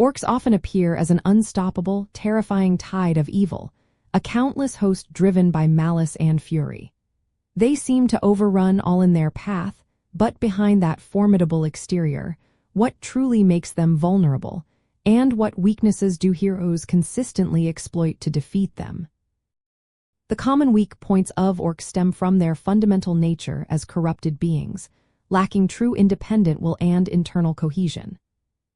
Orcs often appear as an unstoppable, terrifying tide of evil, a countless host driven by malice and fury. They seem to overrun all in their path, but behind that formidable exterior, what truly makes them vulnerable, and what weaknesses do heroes consistently exploit to defeat them? The common weak points of orcs stem from their fundamental nature as corrupted beings, lacking true independent will and internal cohesion.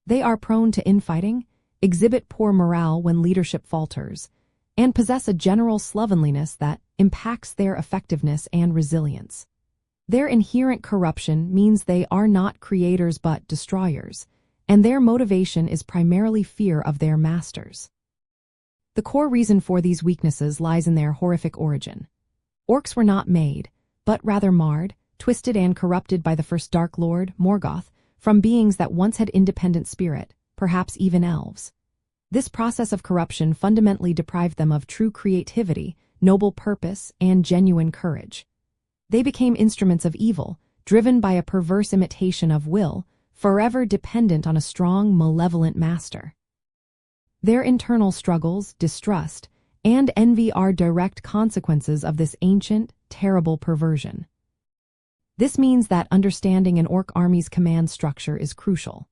They are prone to infighting, exhibit poor morale when leadership falters, and possess a general slovenliness that impacts their effectiveness and resilience. Their inherent corruption means they are not creators but destroyers, and their motivation is primarily fear of their masters. The core reason for these weaknesses lies in their horrific origin. Orcs were not made, but rather marred, twisted and corrupted by the first Dark Lord, Morgoth, from beings that once had independent spirit, perhaps even elves. This process of corruption fundamentally deprived them of true creativity, noble purpose, and genuine courage. They became instruments of evil, driven by a perverse imitation of will, forever dependent on a strong, malevolent master. Their internal struggles, distrust, and envy are direct consequences of this ancient, terrible perversion. This means that understanding an orc army's command structure is crucial.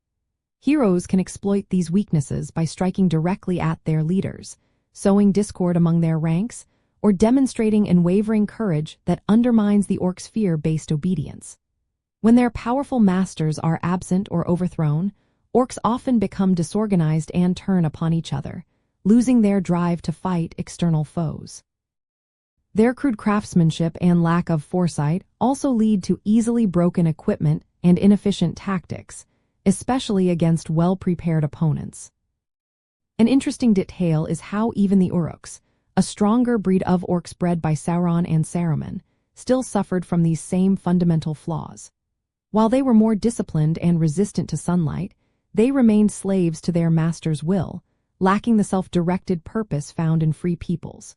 Heroes can exploit these weaknesses by striking directly at their leaders, sowing discord among their ranks, or demonstrating unwavering courage that undermines the orcs' fear-based obedience. When their powerful masters are absent or overthrown, orcs often become disorganized and turn upon each other, losing their drive to fight external foes. Their crude craftsmanship and lack of foresight also lead to easily broken equipment and inefficient tactics, especially against well-prepared opponents. An interesting detail is how even the Orcs, a stronger breed of orcs bred by Sauron and Saruman, still suffered from these same fundamental flaws. While they were more disciplined and resistant to sunlight, they remained slaves to their master's will, lacking the self-directed purpose found in free peoples.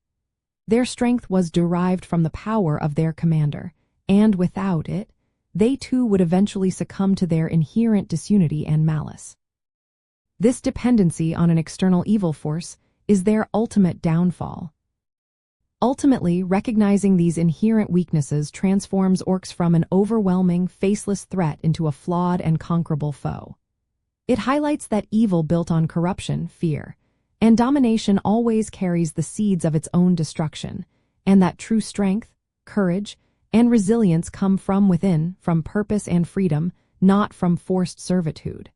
Their strength was derived from the power of their commander, and without it, they too would eventually succumb to their inherent disunity and malice. This dependency on an external evil force is their ultimate downfall. Ultimately, recognizing these inherent weaknesses transforms orcs from an overwhelming, faceless threat into a flawed and conquerable foe. It highlights that evil built on corruption, fear, and domination always carries the seeds of its own destruction, and that true strength, courage, and resilience come from within, from purpose and freedom, not from forced servitude.